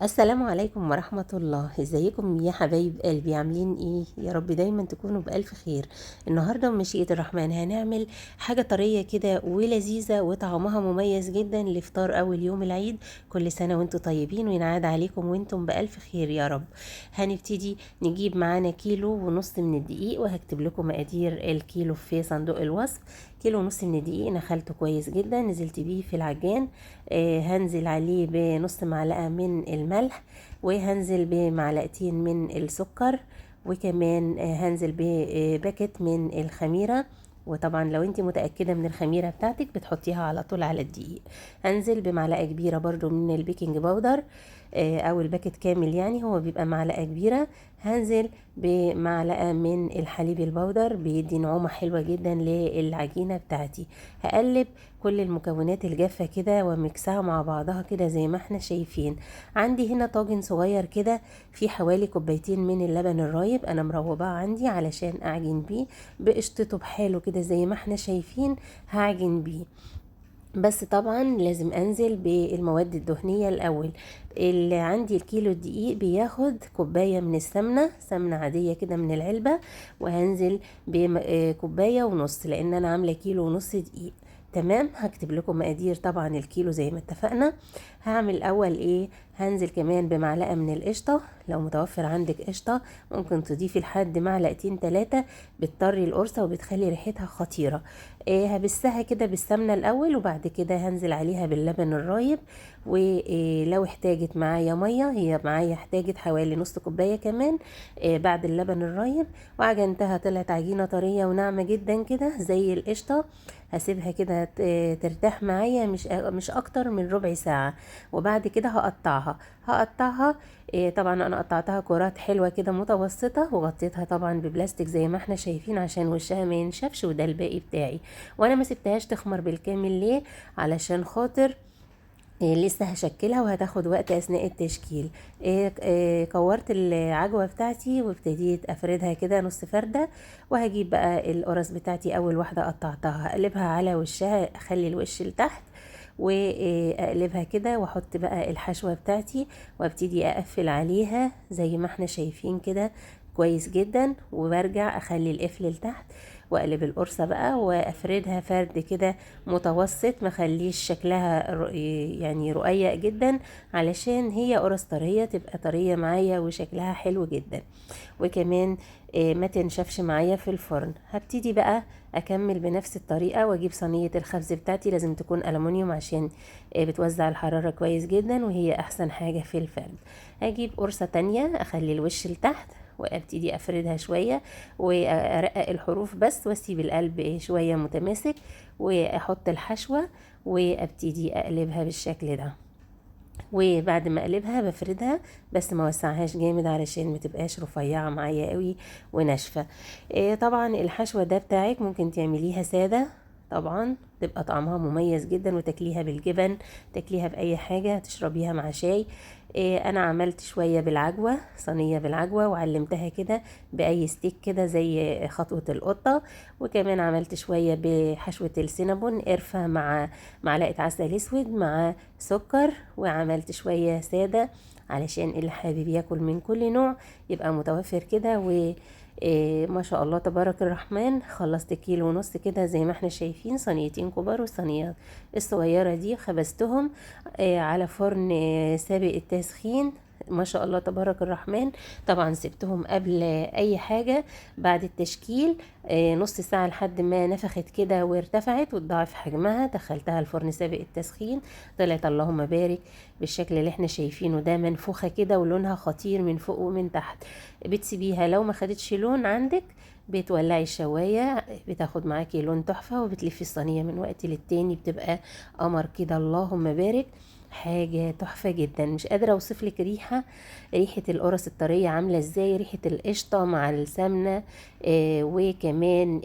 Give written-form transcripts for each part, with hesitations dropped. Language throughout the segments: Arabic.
السلام عليكم ورحمة الله. ازيكم يا حبايب قلبي؟ عاملين ايه؟ يا رب دايما تكونوا بألف خير. النهاردة بمشيئة الرحمن هنعمل حاجة طرية كده ولذيذة وطعمها مميز جدا لفطار اول يوم العيد. كل سنة وانتم طيبين وينعاد عليكم وانتم بألف خير يا رب. هنبتدي نجيب معانا كيلو ونص من الدقيق، وهكتب لكم مقادير الكيلو في صندوق الوصف. كيلو ونص من الدقيق نخلته كويس جدا، نزلت بيه في العجان. هنزل عليه بنص معلقة من الملح، وهنزل بمعلقتين من السكر، وكمان هنزل بباكت من الخميرة. وطبعا لو انت متأكدة من الخميرة بتاعتك بتحطيها على طول على الدقيق. هنزل بمعلقة كبيرة برضو من البيكنج باودر، او الباكت كامل، يعني هو بيبقى معلقة كبيرة. هنزل بمعلقة من الحليب البودر، بيدي نعومة حلوة جدا للعجينة بتاعتي. هقلب كل المكونات الجافة كده ومكسها مع بعضها كده زي ما احنا شايفين. عندي هنا طاجن صغير كده فيه حوالي كوبايتين من اللبن الرايب، انا مروباه عندي علشان اعجن بيه بقشطته بحاله كده زي ما احنا شايفين. هعجن بيه، بس طبعا لازم انزل بالمواد الدهنية الاول. اللي عندي الكيلو الدقيق بياخد كوباية من السمنة، سمنة عادية كده من العلبة، وهنزل بكوباية ونص لان انا عاملة كيلو ونص دقيق. تمام، هكتب لكم مقادير طبعا الكيلو زي ما اتفقنا. هعمل الاول ايه؟ هنزل كمان بمعلقة من القشطة، لو متوفر عندك قشطة ممكن تضيفي لحد معلقتين 3، بتطري القرصة وبتخلي ريحتها خطيرة. هبسها كده بالسمنة الأول، وبعد كده هنزل عليها باللبن الرايب. ولو احتاجت معايا مية، هي معايا احتاجت حوالي نص كوباية كمان بعد اللبن الرايب. وعجنتها طلعت عجينة طرية وناعمة جدا كده زي القشطة. هسيبها كده ترتاح معايا مش اكتر من ربع ساعة، وبعد كده هقطعها. طبعا انا قطعتها كرات حلوة كده متوسطة، وغطيتها طبعا ببلاستيك زي ما احنا شايفين عشان وشها ما ينشفش، وده الباقي بتاعي. وانا ما سبتهاش تخمر بالكامل، ليه؟ علشان خاطر لسه هشكلها وهتاخد وقت اثناء التشكيل. كورت العجوه بتاعتي وابتديت افردها كده نص فرده. وهجيب بقى القرص بتاعتي، اول واحده قطعتها اقلبها على وشها، اخلي الوش لتحت واقلبها كده، واحط بقى الحشوه بتاعتي وابتدي اقفل عليها زي ما احنا شايفين كده كويس جدا. وبرجع اخلي القفل لتحت، واقلب القرصه بقى وافردها فرد كده متوسط، مخليش شكلها يعني رقيق جدا، علشان هي قرص طريه تبقى طريه معايا وشكلها حلو جدا. وكمان ما تنشفش معايا في الفرن. هبتدي بقى اكمل بنفس الطريقه، واجيب صينيه الخبز بتاعتي، لازم تكون ألمونيوم عشان بتوزع الحراره كويس جدا، وهي احسن حاجه في الفرن. هجيب قرصه تانية اخلي الوش لتحت، وابتدي افردها شويه وارقق الحروف بس، واسيب القلب شويه متماسك، واحط الحشوه وابتدي اقلبها بالشكل ده. وبعد ما اقلبها بفردها، بس ما وسعهاش جامد علشان ما تبقاش رفيعه معايا قوي وناشفه. طبعا الحشوه ده بتاعك ممكن تعمليها ساده، طبعا تبقى طعمها مميز جدا، وتاكليها بالجبن، تاكليها باي حاجه، تشربيها مع شاي. انا عملت شويه بالعجوه، صينيه بالعجوه، وعلمتها كده باي ستيك كده زي خطوه القطه. وكمان عملت شويه بحشوه السينابون، قرفه مع معلقه عسل اسود مع سكر. وعملت شويه ساده علشان اللي حابب ياكل من كل نوع يبقى متوفر كده. ما شاء الله تبارك الرحمن، خلصت كيلو ونص كده زي ما احنا شايفين، صينيتين كبار والصينية الصغيرة دي خبزتهم على فرن سابق التسخين. ما شاء الله تبارك الرحمن. طبعا سبتهم قبل اي حاجة بعد التشكيل نص ساعة لحد ما نفخت كده وارتفعت وتضاعف حجمها، دخلتها الفرن سابق التسخين. طلعت اللهم بارك بالشكل اللي احنا شايفينه ده، منفوخة كده ولونها خطير من فوق ومن تحت. بتسيبيها لو ما خدتش لون عندك، بتولعي الشواية بتاخد معاكي لون تحفة، وبتلفي الصينية من وقت للتاني بتبقى قمر كده اللهم بارك. حاجة تحفة جدا، مش قادرة اوصف لك ريحة القرص الطرية عاملة ازاي، ريحة القشطة مع السمنة وكمان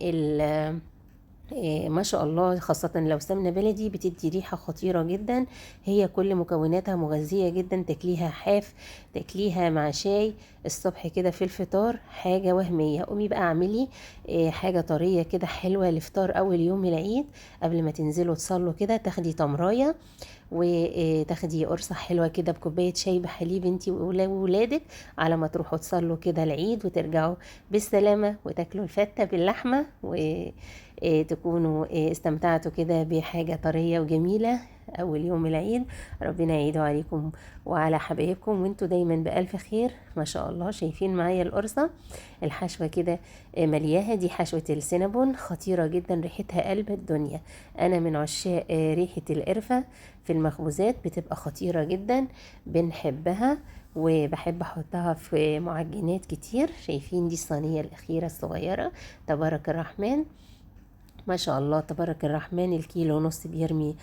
ما شاء الله، خاصة لو سمنة بلدي بتدي ريحة خطيرة جدا. هي كل مكوناتها مغذية جدا، تاكليها حاف، تاكليها مع شاي الصبح كده في الفطار، حاجة وهمية. قومي بقى اعملي حاجة طرية كده حلوة لفطار اول يوم العيد. قبل ما تنزلوا تصلوا كده تاخدي تمراية وتاخدي قرصة حلوة كده بكوباية شاي بحليب انتي وولادك، على ما تروحوا تصلوا كده العيد وترجعوا بالسلامة وتاكلوا الفتة باللحمة، وتكونوا استمتعتوا كده بحاجة طرية وجميلة أول يوم العيد. ربنا يعيده عليكم وعلى حبايبكم وانتوا دايما بألف خير. ما شاء الله شايفين معايا القرصة الحشوة كده ملياها، دي حشوة السينابون خطيرة جدا، ريحتها قلب الدنيا. أنا من عشاق ريحة القرفة في المخبوزات، بتبقى خطيرة جدا، بنحبها وبحب احطها في معجنات كتير. شايفين دي الصينية الأخيرة الصغيرة، تبارك الرحمن ما شاء الله تبارك الرحمن. الكيلو ونص بيرمي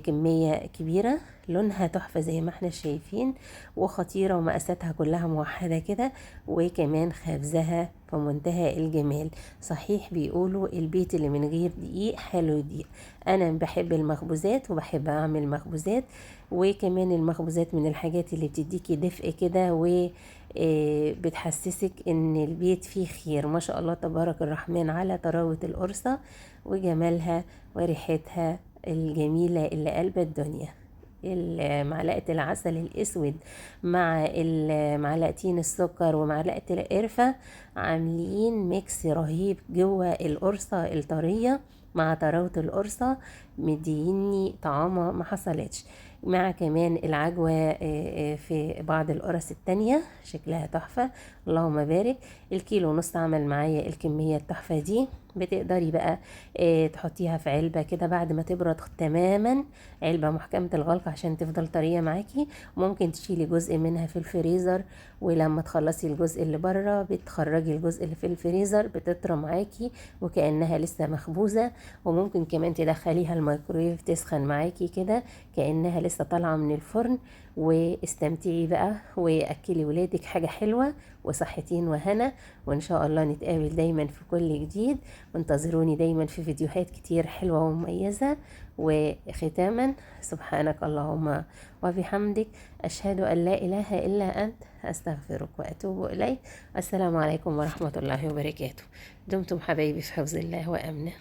كمية كبيرة، لونها تحفة زي ما احنا شايفين، وخطيرة، ومقاساتها كلها موحدة كده، وكمان خبزها في منتهى الجمال. صحيح بيقولوا البيت اللي من غير دقيق حلو دقيق. انا بحب المخبوزات وبحب اعمل مخبوزات، وكمان المخبوزات من الحاجات اللي بتديكي دفء كده و بتحسسك ان البيت فيه خير. ما شاء الله تبارك الرحمن على طراوة القرصة وجمالها وريحتها الجميلة اللي قلب الدنيا. معلقة العسل الاسود مع معلقتين السكر ومعلقة القرفة عاملين ميكس رهيب جوه القرصة الطرية مع طراوة القرصة، مديني طعامة ما حصلتش، مع كمان العجوة في بعض القرص التانية شكلها تحفة. اللهم بارك. الكيلو ونص عمل معايا الكمية التحفة دي. بتقدري بقى تحطيها في علبة كده بعد ما تبرد تماما، علبة محكمة الغلق عشان تفضل طرية معاكي. ممكن تشيلي جزء منها في الفريزر، ولما تخلصي الجزء اللي بره بتخرجي الجزء اللي في الفريزر، بتطرى معاكي وكأنها لسه مخبوزة. وممكن كمان تدخليها الميكرويف تسخن معاكي كده كأنها لسه طالعة من الفرن. واستمتعي بقى واكلي ولادك حاجة حلوة وصحتين وهنا، وان شاء الله نتقابل دايما في كل جديد، وانتظروني دايما في فيديوهات كتير حلوة ومميزة. وختاما سبحانك اللهم وبحمدك، أشهد أن لا إله إلا أنت، أستغفرك وأتوب إليك. السلام عليكم ورحمة الله وبركاته. دمتم حبايبي في حفظ الله وأمنه.